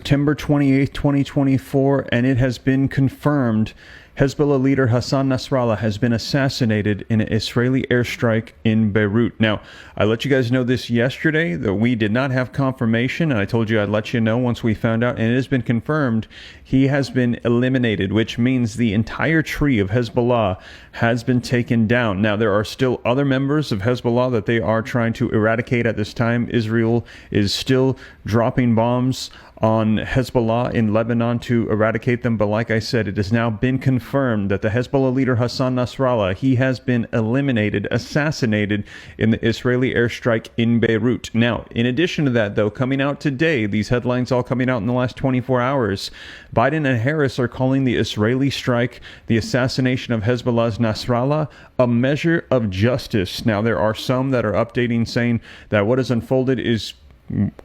September 28th, 2024, and it has been confirmed Hezbollah leader Hassan Nasrallah has been assassinated in an Israeli airstrike in Beirut. Now, I let you guys know this yesterday, that we did not have confirmation, and I told you I'd let you know once we found out, and it has been confirmed he has been eliminated, which means the entire tree of Hezbollah has been taken down. Now, there are still other members of Hezbollah that they are trying to eradicate at this time. Israel is still dropping bombs on Hezbollah in Lebanon to eradicate them, but like I said, it has now been confirmed that the Hezbollah leader Hassan Nasrallah, he has been eliminated, assassinated in the Israeli airstrike in Beirut. Now, in addition to that, though, coming out today, these headlines all coming out in the last 24 hours, Biden and Harris are calling the Israeli strike, the assassination of Hezbollah's Nasrallah, a measure of justice. Now, there are some that are updating, saying that what has unfolded is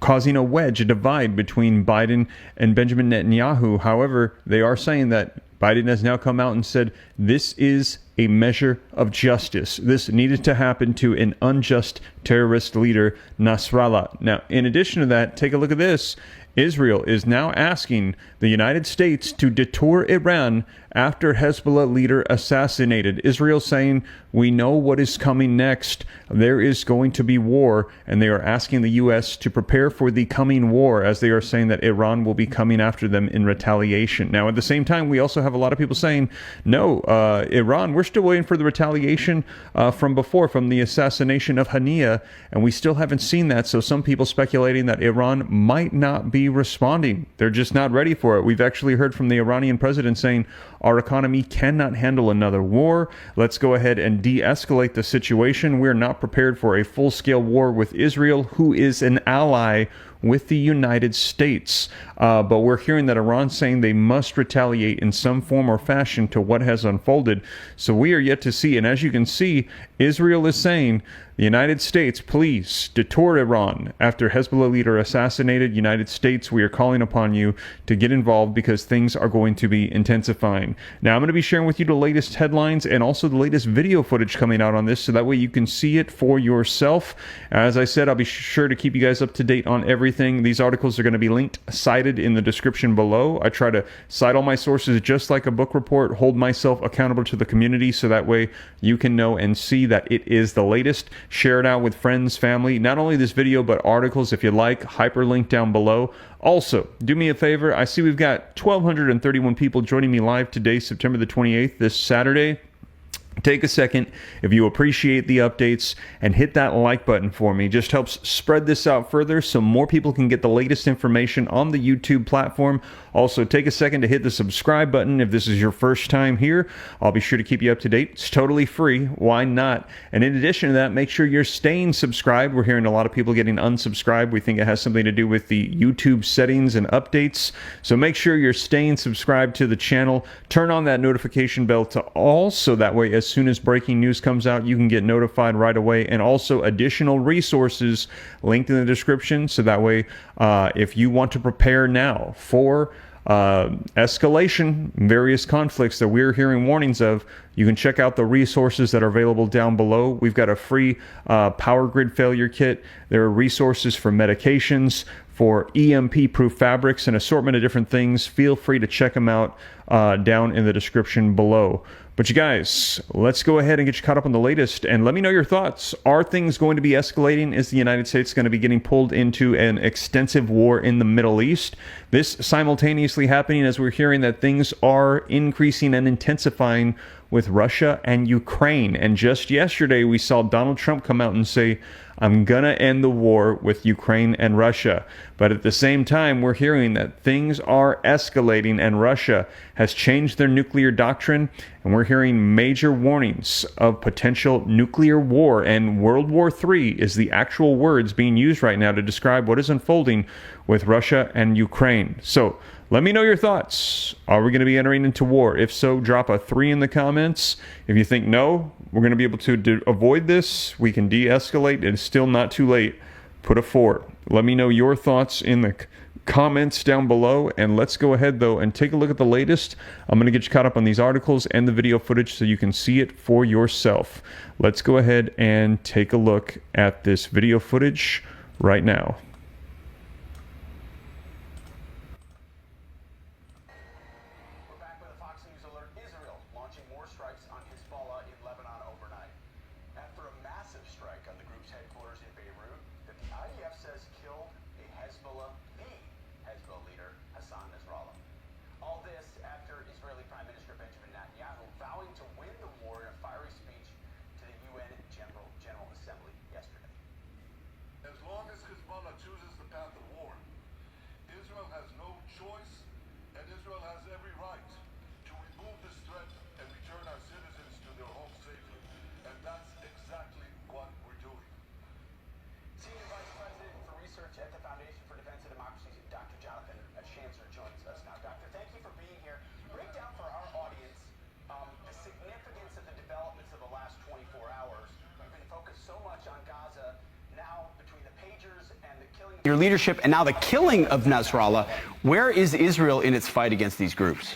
causing a wedge, a divide between Biden and Benjamin Netanyahu. However, they are saying that Biden has now come out and said this is a measure of justice. This needed to happen to an unjust terrorist leader, Nasrallah. Now, in addition to that, take a look at this. Israel is now asking the United States to detour Iran after Hezbollah leader assassinated. Israel saying, we know what is coming next. There is going to be war, and they are asking the U.S. to prepare for the coming war, as they are saying that Iran will be coming after them in retaliation. Now, at the same time, we also have a lot of people saying, no, Iran, we're still waiting for the retaliation from before, from the assassination of Hania, and we still haven't seen that. So some people speculating that Iran might not be responding. They're just not ready for it. We've actually heard from the Iranian president saying, our economy cannot handle another war. Let's go ahead and de-escalate the situation. We're not prepared for a full-scale war with Israel, who is an ally with the United States. But we're hearing that Iran's saying they must retaliate in some form or fashion to what has unfolded. So we are yet to see. And as you can see, Israel is saying, the United States, please detour Iran. After Hezbollah leader assassinated, United States, we are calling upon you to get involved because things are going to be intensifying. Now, I'm going to be sharing with you the latest headlines and also the latest video footage coming out on this, so that way you can see it for yourself. As I said, I'll be sure to keep you guys up to date on everything. These articles are going to be linked, cited in the description below. I try to cite all my sources just like a book report, hold myself accountable to the community, so that way you can know and see that it is the latest. Share it out with friends, family, not only this video, but articles if you like, hyperlink down below. Also, do me a favor. I see we've got 1,231 people joining me live today, September the 28th, this Saturday. Take a second, if you appreciate the updates, and hit that like button for me. It just helps spread this out further so more people can get the latest information on the YouTube platform. Also, take a second to hit the subscribe button if this is your first time here. I'll be sure to keep you up to date. It's totally free. Why not? And in addition to that, make sure you're staying subscribed. We're hearing a lot of people getting unsubscribed. We think it has something to do with the YouTube settings and updates. So make sure you're staying subscribed to the channel. Turn on that notification bell to all, so that way as soon as breaking news comes out, you can get notified right away. And also additional resources linked in the description, so that way if you want to prepare now for escalation, various conflicts that we're hearing warnings of, you can check out the resources that are available down below. We've got a free power grid failure kit. There are resources for medications, for EMP-proof fabrics, and assortment of different things. Feel free to check them out down in the description below. But you guys, let's go ahead and get you caught up on the latest, and let me know your thoughts. Are things going to be escalating? Is the United States going to be getting pulled into an extensive war in the Middle East? This simultaneously happening as we're hearing that things are increasing and intensifying with Russia and Ukraine. And just yesterday, we saw Donald Trump come out and say, I'm going to end the war with Ukraine and Russia. But at the same time, we're hearing that things are escalating and Russia has changed their nuclear doctrine. And we're hearing major warnings of potential nuclear war. And World War III is the actual words being used right now to describe what is unfolding with Russia and Ukraine. So let me know your thoughts. Are we going to be entering into war? If so, drop a 3 in the comments. If you think no, we're going to be able to avoid this, we can de-escalate, it's still not too late, put a 4. Let me know your thoughts in the comments down below, and let's go ahead though and take a look at the latest. I'm going to get you caught up on these articles and the video footage so you can see it for yourself. Let's go ahead and take a look at this video footage right now. group's headquarters in Beirut that the IDF says killed the Hezbollah leader, Hassan Nasrallah. All this after Israeli Prime Minister Benjamin Netanyahu vowing to win the war in a fiery speech to the UN General Assembly yesterday. As long as Hezbollah chooses the path of war, Israel has no choice, and Israel has every right to remove this threat and return our citizens to their homes safely. And that's exactly what we're doing. Senior Vice President for Research at the Foundation for Defense of Democracy, Dr. Jonathan Schanzer, joins us now. Doctor, thank you for being here. Break down for our audience the significance of the developments of the last 24 hours. We've been focused so much on Gaza. Now, between the pagers and the killing of your leadership and now the killing of Nasrallah, where is Israel in its fight against these groups?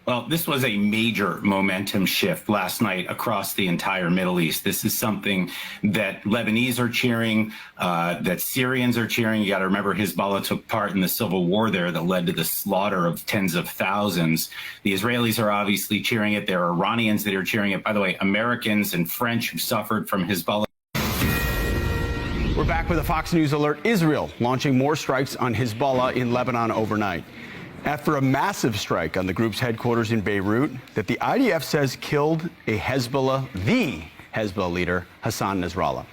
Well, this was a major momentum shift last night across the entire Middle East. This is something that Lebanese are cheering, that Syrians are cheering. You got to remember Hezbollah took part in the civil war there that led to the slaughter of tens of thousands. The Israelis are obviously cheering it. There are Iranians that are cheering it. By the way, Americans and French who suffered from Hezbollah. We're back with a Fox News alert. Israel launching more strikes on Hezbollah in Lebanon overnight after a massive strike on the group's headquarters in Beirut that the IDF says killed the Hezbollah leader, Hassan Nasrallah.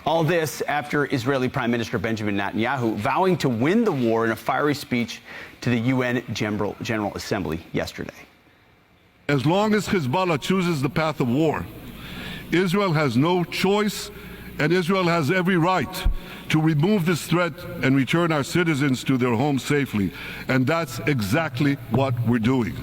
All this after Israeli Prime Minister Benjamin Netanyahu vowing to win the war in a fiery speech to the UN General Assembly yesterday. As long as Hezbollah chooses the path of war, Israel has no choice, and Israel has every right to remove this threat and return our citizens to their homes safely. And that's exactly what we're doing.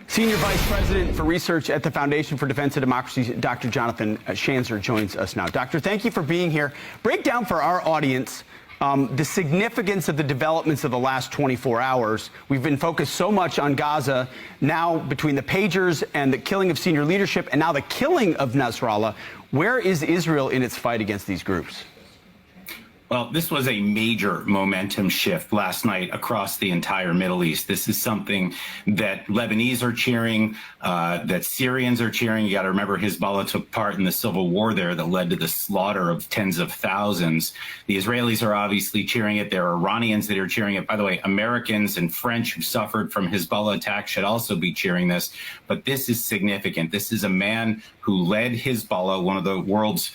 Senior Vice President for Research at the Foundation for Defense of Democracy, Dr. Jonathan Schanzer, joins us now. Doctor, thank you for being here. Break down for our audience the significance of the developments of the last 24 hours. We've been focused so much on Gaza. Now, between the pagers and the killing of senior leadership and now the killing of Nasrallah, where is Israel in its fight against these groups? Well, this was a major momentum shift last night across the entire Middle East. This is something that Lebanese are cheering, that Syrians are cheering. You got to remember Hezbollah took part in the civil war there that led to the slaughter of tens of thousands. The Israelis are obviously cheering it. There are Iranians that are cheering it. By the way, Americans and French who suffered from Hezbollah attacks should also be cheering this. But this is significant. This is a man who led Hezbollah, one of the world's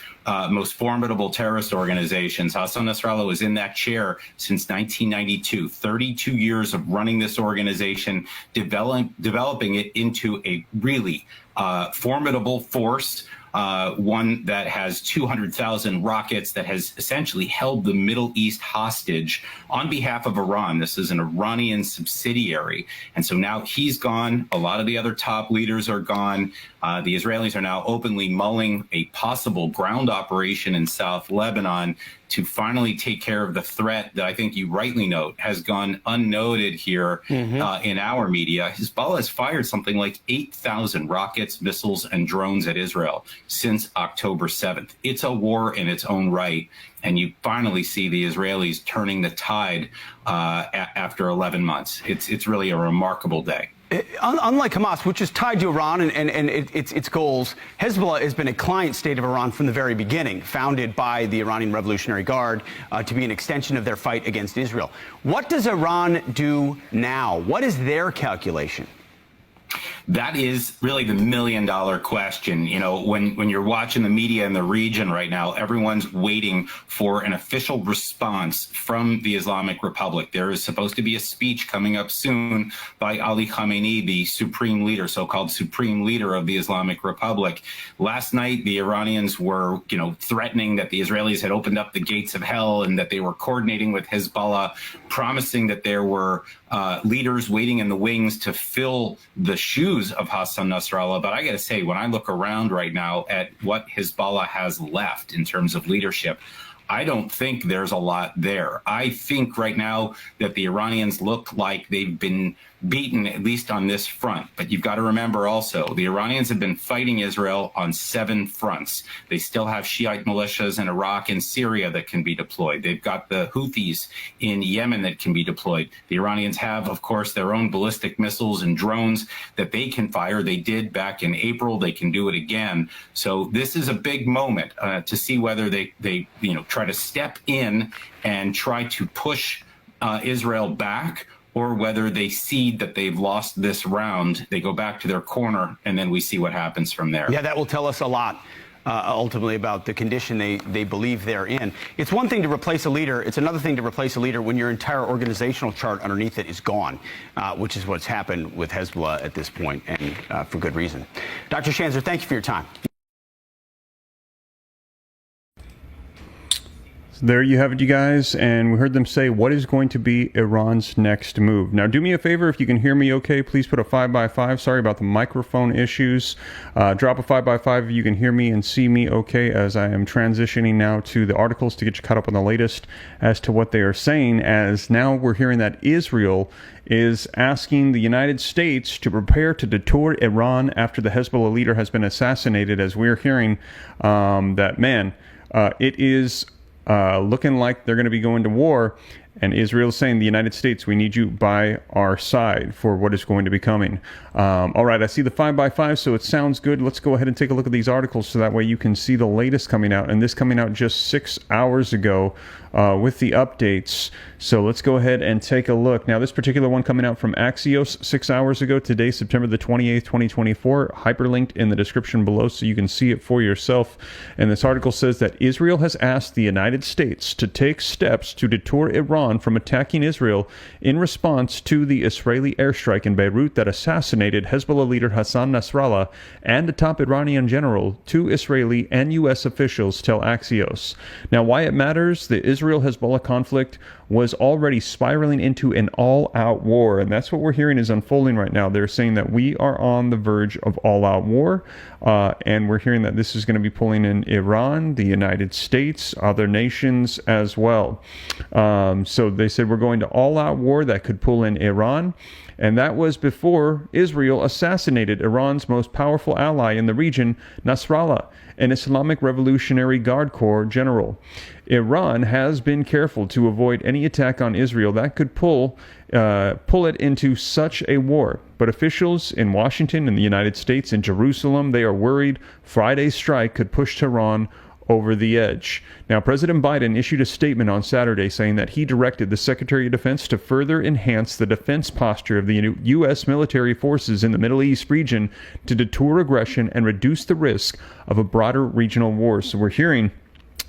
most formidable terrorist organizations. Hassan Nasrallah was in that chair since 1992, 32 years of running this organization, developing it into a really formidable force, one that has 200,000 rockets, that has essentially held the Middle East hostage on behalf of Iran. This is an Iranian subsidiary. And so now he's gone. A lot of the other top leaders are gone. The Israelis are now openly mulling a possible ground operation in South Lebanon to finally take care of the threat that I think you rightly note has gone unnoted here in our media. Hezbollah has fired something like 8,000 rockets, missiles, and drones at Israel since October 7th. It's a war in its own right. And you finally see the Israelis turning the tide after 11 months. It's really a remarkable day. Unlike Hamas, which is tied to Iran and its goals, Hezbollah has been a client state of Iran from the very beginning, founded by the Iranian Revolutionary Guard to be an extension of their fight against Israel. What does Iran do now? What is their calculation? That is really the million-dollar question. You know, when you're watching the media in the region right now, everyone's waiting for an official response from the Islamic Republic. There is supposed to be a speech coming up soon by Ali Khamenei, the supreme leader, so-called supreme leader of the Islamic Republic. Last night, the Iranians were, threatening that the Israelis had opened up the gates of hell and that they were coordinating with Hezbollah, promising that there were leaders waiting in the wings to fill the shoes of Hassan Nasrallah. But I got to say, when I look around right now at what Hezbollah has left in terms of leadership, I don't think there's a lot there. I think right now that the Iranians look like they've been beaten, at least on this front. But you've got to remember also, the Iranians have been fighting Israel on 7 fronts. They still have Shiite militias in Iraq and Syria that can be deployed. They've got the Houthis in Yemen that can be deployed. The Iranians have, of course, their own ballistic missiles and drones that they can fire. They did back in April. They can do it again. So this is a big moment to see whether they try to step in and try to push Israel back, or whether they see that they've lost this round, they go back to their corner, and then we see what happens from there. Yeah, that will tell us a lot, ultimately, about the condition they believe they're in. It's one thing to replace a leader. It's another thing to replace a leader when your entire organizational chart underneath it is gone, which is what's happened with Hezbollah at this point, and for good reason. Dr. Shanzer, thank you for your time. There you have it, you guys, and we heard them say what is going to be Iran's next move. Now, do me a favor, if you can hear me okay, please put a 5x5. Sorry about the microphone issues. Drop a 5x5 if you can hear me and see me okay, as I am transitioning now to the articles to get you caught up on the latest as to what they are saying, as now we're hearing that Israel is asking the United States to prepare to detour Iran after the Hezbollah leader has been assassinated, as we're hearing that, man, it is looking like they're going to be going to war, and Israel is saying, the United States, we need you by our side for what is going to be coming. All right, I see the 5x5, so it sounds good. Let's go ahead and take a look at these articles so that way you can see the latest coming out, and this coming out just 6 hours ago with the updates. So let's go ahead and take a look. Now, this particular one coming out from Axios 6 hours ago, today, September the 28th, 2024, hyperlinked in the description below so you can see it for yourself. And this article says that Israel has asked the United States to take steps to detour Iran from attacking Israel in response to the Israeli airstrike in Beirut that assassinated Hezbollah leader Hassan Nasrallah and a top Iranian general, 2 Israeli and U.S. officials tell Axios. Now, why it matters, the Israel-Hezbollah conflict was already spiraling into an all-out war, and that's what we're hearing is unfolding right now. They're saying that we are on the verge of all-out war, and we're hearing that this is going to be pulling in Iran, the United States, other nations as well. So they said we're going to all-out war that could pull in Iran, and that was before Israel assassinated Iran's most powerful ally in the region, Nasrallah, an Islamic Revolutionary Guard Corps general. Iran has been careful to avoid any attack on Israel that could pull it into such a war. But officials in Washington, in the United States, in Jerusalem, they are worried Friday's strike could push Tehran over the edge. Now, President Biden issued a statement on Saturday saying that he directed the Secretary of Defense to further enhance the defense posture of the U.S. military forces in the Middle East region to deter aggression and reduce the risk of a broader regional war. So we're hearing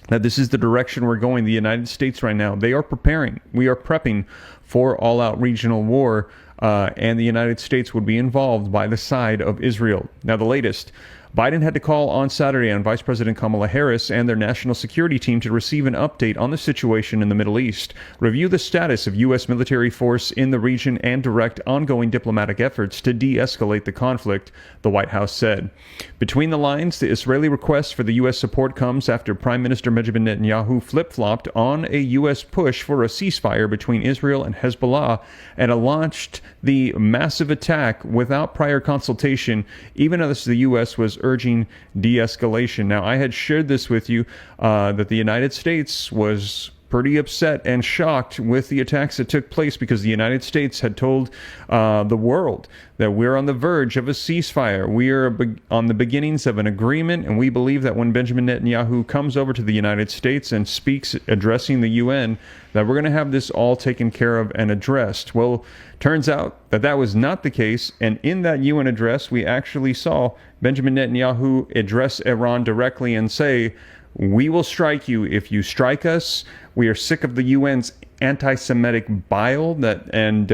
that this is the direction we're going. The United States right now, they are preparing. We are prepping for all-out regional war, and the United States would be involved by the side of Israel. Now, the latest. Biden had to call on Saturday on Vice President Kamala Harris and their national security team to receive an update on the situation in the Middle East, review the status of U.S. military force in the region, and direct ongoing diplomatic efforts to de-escalate the conflict, the White House said. Between the lines, the Israeli request for the U.S. support comes after Prime Minister Benjamin Netanyahu flip-flopped on a U.S. push for a ceasefire between Israel and Hezbollah and launched the massive attack without prior consultation, even as the U.S. was urging de-escalation. Now, I had shared this with you that the United States was pretty upset and shocked with the attacks that took place because the United States had told the world that we're on the verge of a ceasefire. We are on the beginnings of an agreement, and we believe that when Benjamin Netanyahu comes over to the United States and speaks addressing the UN, that we're going to have this all taken care of and addressed. Well, turns out that that was not the case, and in that UN address, we actually saw Benjamin Netanyahu address Iran directly and say, "We will strike you if you strike us. We are sick of the UN's anti-Semitic bile and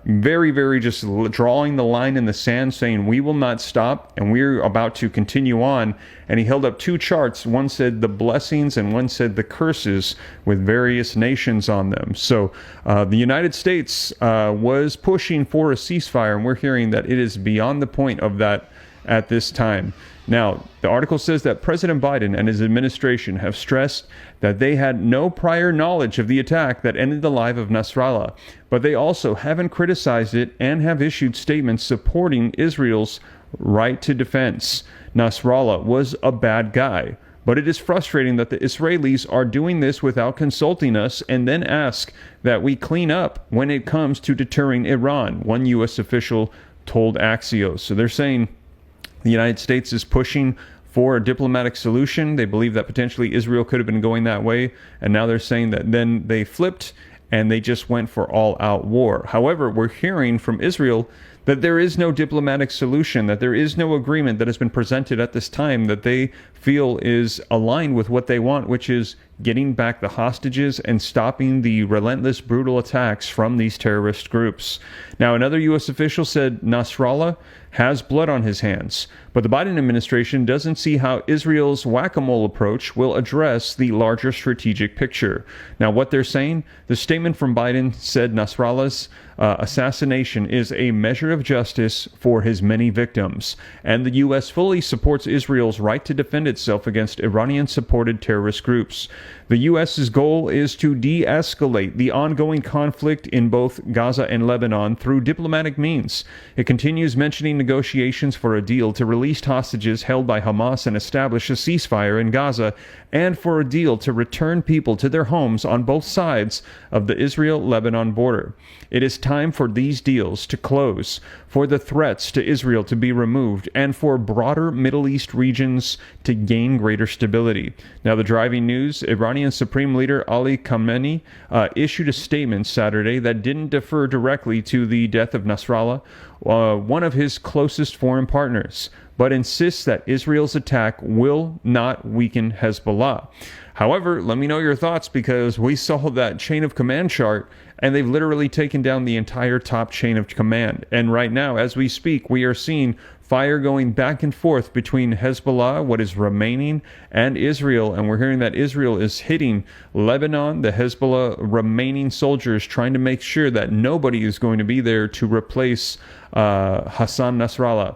very, very just drawing the line in the sand, saying we will not stop and we're about to continue on." And he held up 2 charts. One said the blessings and one said the curses with various nations on them. So the United States was pushing for a ceasefire, and we're hearing that it is beyond the point of that at this time. Now, the article says that President Biden and his administration have stressed that they had no prior knowledge of the attack that ended the life of Nasrallah, but they also haven't criticized it and have issued statements supporting Israel's right to defense. Nasrallah was a bad guy, but it is frustrating that the Israelis are doing this without consulting us and then ask that we clean up when it comes to deterring Iran, one U.S. official told Axios. So they're saying the United States is pushing for a diplomatic solution. They believe that potentially Israel could have been going that way, and now they're saying that then they flipped and they just went for all-out war. However, we're hearing from Israel that there is no diplomatic solution, that there is no agreement that has been presented at this time that they feel is aligned with what they want, which is getting back the hostages and stopping the relentless, brutal attacks from these terrorist groups. Now, another U.S. official said Nasrallah has blood on his hands, but the Biden administration doesn't see how Israel's whack-a-mole approach will address the larger strategic picture. Now, what they're saying, the statement from Biden said Nasrallah's assassination is a measure of justice for his many victims, and the U.S. fully supports Israel's right to defend itself against Iranian-supported terrorist groups. The U.S.'s goal is to de-escalate the ongoing conflict in both Gaza and Lebanon through diplomatic means. It continues mentioning negotiations for a deal to release hostages held by Hamas and establish a ceasefire in Gaza, and for a deal to return people to their homes on both sides of the Israel-Lebanon border. It is time for these deals to close, for the threats to Israel to be removed, and for broader Middle East regions to gain greater stability. Now, the driving news, Iranian Supreme Leader Ali Khamenei issued a statement Saturday that didn't defer directly to the death of Nasrallah, one of his closest foreign partners, but insists that Israel's attack will not weaken Hezbollah. However, let me know your thoughts, because we saw that chain of command chart and they've literally taken down the entire top chain of command. And right now, as we speak, we are seeing fire going back and forth between Hezbollah, what is remaining, and Israel. And we're hearing that Israel is hitting Lebanon, the Hezbollah remaining soldiers, trying to make sure that nobody is going to be there to replace Hassan Nasrallah.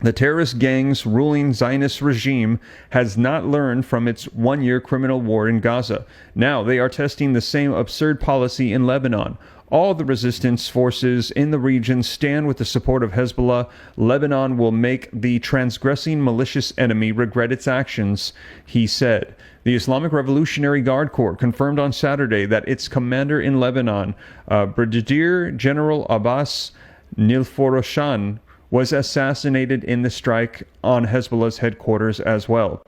The terrorist gang's ruling Zionist regime has not learned from its one-year criminal war in Gaza. Now they are testing the same absurd policy in Lebanon. All the resistance forces in the region stand with the support of Hezbollah. Lebanon will make the transgressing malicious enemy regret its actions, he said. The Islamic Revolutionary Guard Corps confirmed on Saturday that its commander in Lebanon, Brigadier General Abbas Nilforoshan, was assassinated in the strike on Hezbollah's headquarters as well.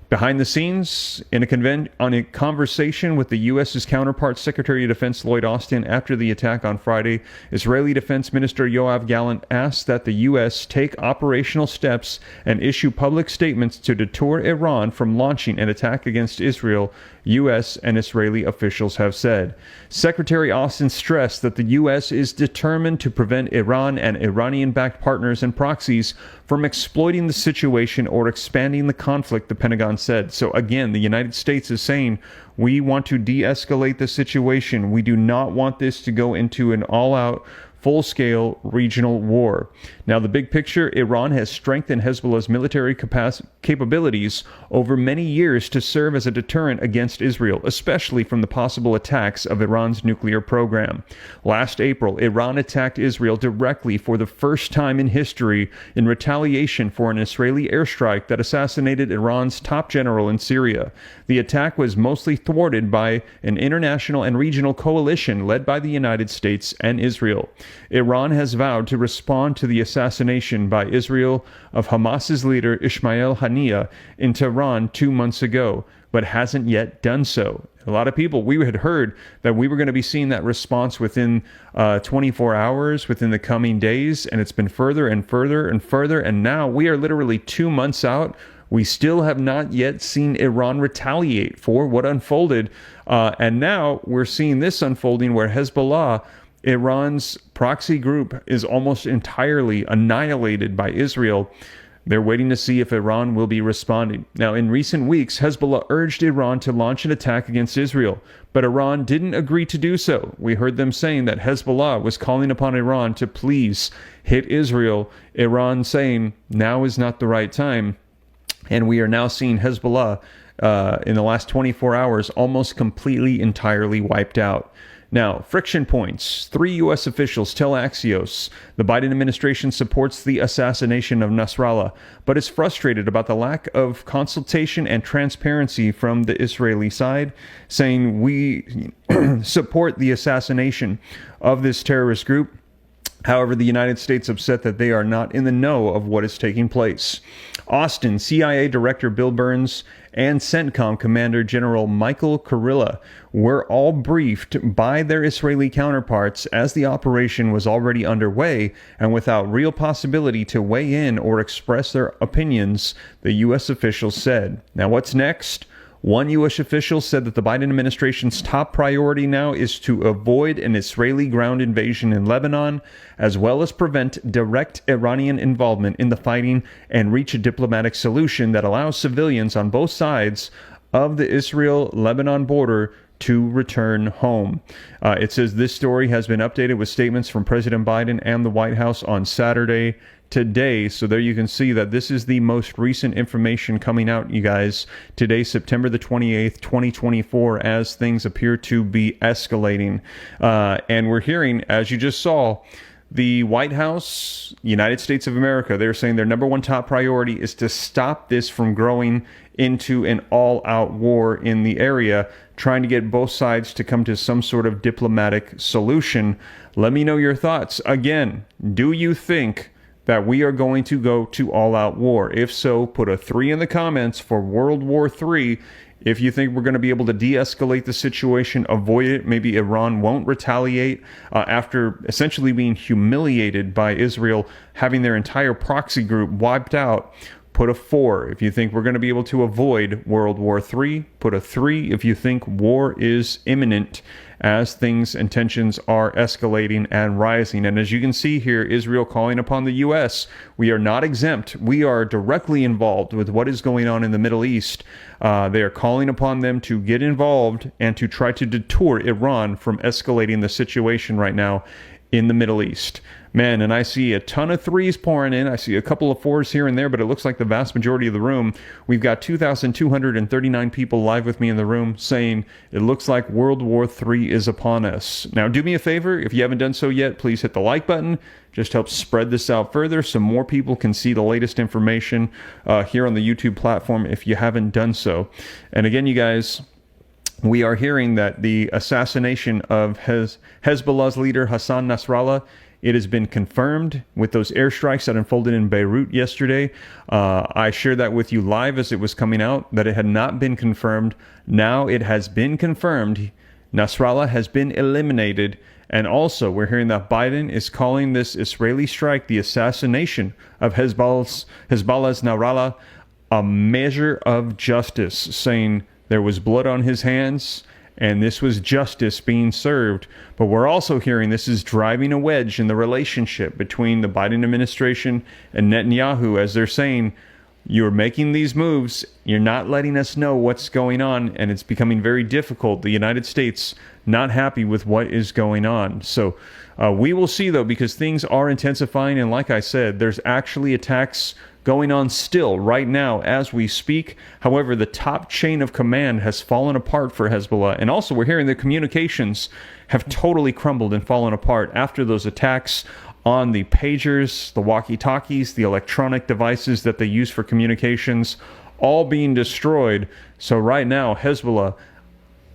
Behind the scenes, in a conversation with the U.S.'s counterpart, Secretary of Defense Lloyd Austin, after the attack on Friday, Israeli Defense Minister Yoav Gallant asked that the U.S. take operational steps and issue public statements to deter Iran from launching an attack against Israel, U.S. and Israeli officials have said. Secretary Austin stressed that the U.S. is determined to prevent Iran and Iranian-backed partners and proxies from exploiting the situation or expanding the conflict, the Pentagon said. So again, the United States is saying, we want to de-escalate the situation. We do not want this to go into an all-out, full-scale regional war. Now, the big picture, Iran has strengthened Hezbollah's military capabilities over many years to serve as a deterrent against Israel, especially from the possible attacks of Iran's nuclear program. Last April, Iran attacked Israel directly for the first time in history in retaliation for an Israeli airstrike that assassinated Iran's top general in Syria. The attack was mostly thwarted by an international and regional coalition led by the United States and Israel. Iran has vowed to respond to the assassination by Israel of Hamas's leader Ismail Haniyeh in Tehran 2 months ago, but hasn't yet done so. A lot of people, we had heard that we were going to be seeing that response within 24 hours, within the coming days, and it's been further and further and further, and now we are literally 2 months out. We still have not yet seen Iran retaliate for what unfolded, and now we're seeing this unfolding where Hezbollah, Iran's proxy group, is almost entirely annihilated by Israel. They're waiting to see if Iran will be responding. Now, in recent weeks, Hezbollah urged Iran to launch an attack against Israel, but Iran didn't agree to do so. We heard them saying that Hezbollah was calling upon Iran to please hit Israel. Iran saying now is not the right time. And we are now seeing Hezbollah in the last 24 hours almost completely, entirely wiped out. Now, friction points. 3 U.S. officials tell Axios the Biden administration supports the assassination of Nasrallah, but is frustrated about the lack of consultation and transparency from the Israeli side, saying we support the assassination of this terrorist group. However, the United States upset that they are not in the know of what is taking place. Austin, CIA Director Bill Burns and CENTCOM Commander General Michael Kurilla were all briefed by their Israeli counterparts as the operation was already underway and without real possibility to weigh in or express their opinions, the U.S. officials said. Now, what's next? One U.S. official said that the Biden administration's top priority now is to avoid an Israeli ground invasion in Lebanon, as well as prevent direct Iranian involvement in the fighting and reach a diplomatic solution that allows civilians on both sides of the Israel-Lebanon border to return home. It says this story has been updated with statements from President Biden and the White House on Saturday today. So there you can see that this is the most recent information coming out, you guys, today, September the 28th, 2024, as things appear to be escalating. And we're hearing, as you just saw, the White House, United States of America, they're saying their number one top priority is to stop this from growing into an all-out war in the area, trying to get both sides to come to some sort of diplomatic solution. Let me know your thoughts. Again, do you think that we are going to go to all-out war? If so, put a 3 in the comments for World War III. If you think we're going to be able to de-escalate the situation, avoid it, maybe Iran won't retaliate after essentially being humiliated by Israel, having their entire proxy group wiped out, put a 4. If you think we're going to be able to avoid World War III, put a 3. If you think war is imminent as things and tensions are escalating and rising. And as you can see here, Israel calling upon the U.S. We are not exempt. We are directly involved with what is going on in the Middle East. They are calling upon them to get involved and to try to deter Iran from escalating the situation right now in the Middle East. Man, and I see a ton of 3s pouring in. I see a couple of 4s here and there, but it looks like the vast majority of the room. We've got 2,239 people live with me in the room saying it looks like World War III is upon us. Now, do me a favor. If you haven't done so yet, please hit the like button. Just helps spread this out further so more people can see the latest information here on the YouTube platform if you haven't done so. And again, you guys, we are hearing that the assassination of Hezbollah's leader, Hassan Nasrallah, it has been confirmed with those airstrikes that unfolded in Beirut yesterday. I shared that with you live as it was coming out, that it had not been confirmed. Now it has been confirmed. Nasrallah has been eliminated. And also, we're hearing that Biden is calling this Israeli strike, the assassination of Hezbollah's Nasrallah, a measure of justice, saying there was blood on his hands, and this was justice being served. But we're also hearing this is driving a wedge in the relationship between the Biden administration and Netanyahu, as they're saying, you're making these moves, you're not letting us know what's going on, and it's becoming very difficult. The United States not happy with what is going on. So we will see, though, because things are intensifying, and like I said, there's actually attacks going on still right now as we speak. However, the top chain of command has fallen apart for Hezbollah. And also, we're hearing the communications have totally crumbled and fallen apart after those attacks on the pagers, the walkie-talkies, the electronic devices that they use for communications, all being destroyed. So right now, Hezbollah,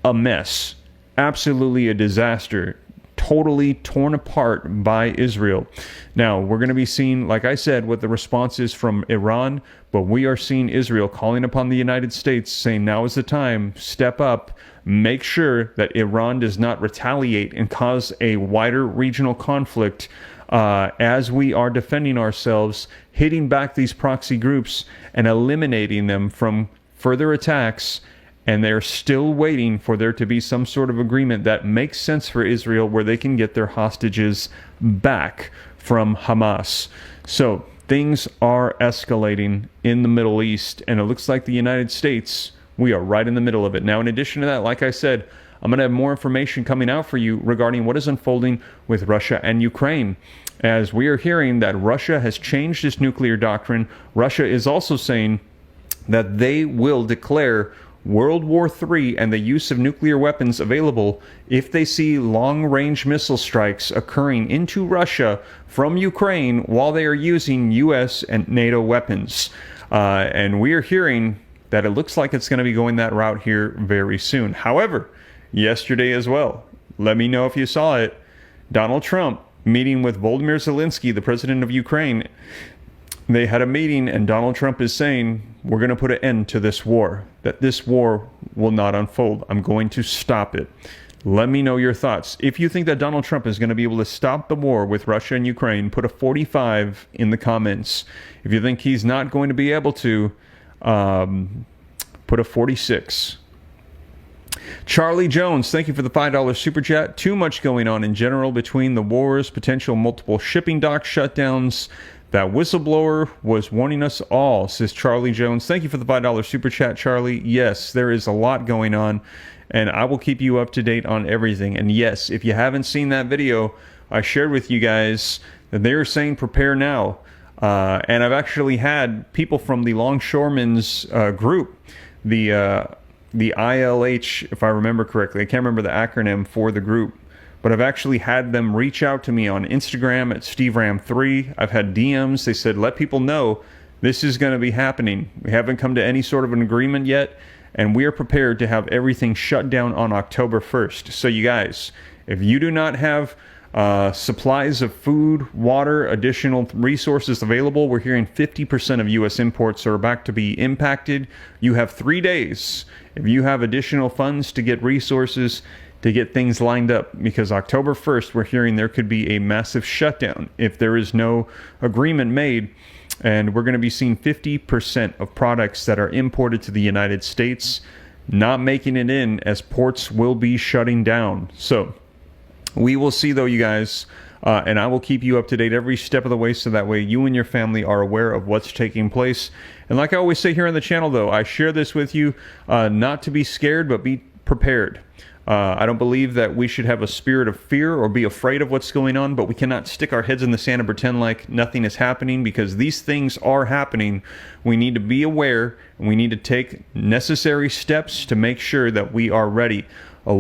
a mess, absolutely a disaster, totally torn apart by Israel. Now, we're going to be seeing, like I said, what the response is from Iran, but we are seeing Israel calling upon the United States, saying now is the time, step up, make sure that Iran does not retaliate and cause a wider regional conflict as we are defending ourselves, hitting back these proxy groups and eliminating them from further attacks. And they're still waiting for there to be some sort of agreement that makes sense for Israel where they can get their hostages back from Hamas. So things are escalating in the Middle East, and it looks like the United States, we are right in the middle of it. Now, in addition to that, like I said, I'm going to have more information coming out for you regarding what is unfolding with Russia and Ukraine, as we are hearing that Russia has changed its nuclear doctrine. Russia is also saying that they will declare World War III and the use of nuclear weapons available if they see long-range missile strikes occurring into Russia from Ukraine while they are using U.S. and NATO weapons. And we are hearing that it looks like it's going to be going that route here very soon. However, yesterday as well, let me know if you saw it, Donald Trump meeting with Volodymyr Zelensky, the president of Ukraine. They had a meeting, and Donald Trump is saying, we're going to put an end to this war, that this war will not unfold. I'm going to stop it. Let me know your thoughts. If you think that Donald Trump is going to be able to stop the war with Russia and Ukraine, put a 45 in the comments. If you think he's not going to be able to, put a 46. Charlie Jones, thank you for the $5 super chat. Too much going on in general between the wars, potential multiple shipping dock shutdowns. That whistleblower was warning us all, says Charlie Jones. Thank you for the $5 super chat, Charlie. Yes, there is a lot going on, and I will keep you up to date on everything. And yes, if you haven't seen that video, I shared with you guys that they are saying prepare now. And I've actually had people from the Longshoremen's group, the ILH, if I remember correctly. I can't remember the acronym for the group, but I've actually had them reach out to me on Instagram at SteveRam3. I've had DMs. They said, let people know this is going to be happening. We haven't come to any sort of an agreement yet, and we are prepared to have everything shut down on October 1st. So you guys, if you do not have supplies of food, water, additional resources available, we're hearing 50% of U.S. imports are about to be impacted. You have 3 days. If you have additional funds to get resources, to get things lined up, because October 1st, we're hearing there could be a massive shutdown if there is no agreement made, and we're going to be seeing 50% of products that are imported to the United States not making it in, as ports will be shutting down. So we will see, though, you guys, and I will keep you up to date every step of the way, so that way you and your family are aware of what's taking place. And like I always say here on the channel, though, I share this with you not to be scared, but be prepared. I don't believe that we should have a spirit of fear or be afraid of what's going on, but we cannot stick our heads in the sand and pretend like nothing is happening, because these things are happening. We need to be aware, and we need to take necessary steps to make sure that we are ready. A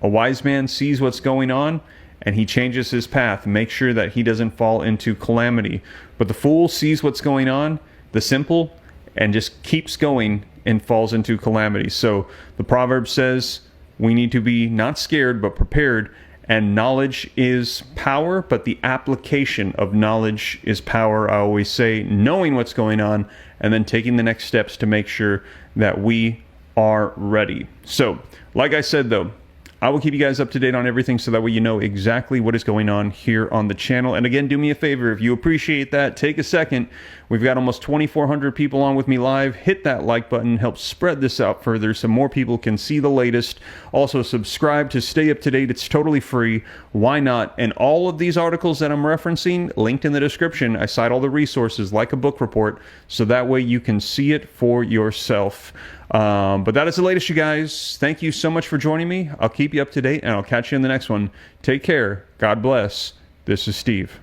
wise man sees what's going on, and he changes his path, make sure that he doesn't fall into calamity. But the fool sees what's going on, the simple, and just keeps going and falls into calamity. So the proverb says we need to be not scared but prepared, and knowledge is power, but the application of knowledge is power. I always say knowing what's going on and then taking the next steps to make sure that we are ready. So like I said, though, I will keep you guys up to date on everything, so that way you know exactly what is going on here on the channel. And again, do me a favor, if you appreciate that, take a second. We've got almost 2,400 people on with me live. Hit that like button, help spread this out further so more people can see the latest. Also, subscribe to stay up to date. It's totally free. Why not? And all of these articles that I'm referencing, linked in the description. I cite all the resources like a book report, so that way you can see it for yourself. But that is the latest, you guys. Thank you so much for joining me. I'll keep you up to date, and I'll catch you in the next one. Take care. God bless. This is Steve.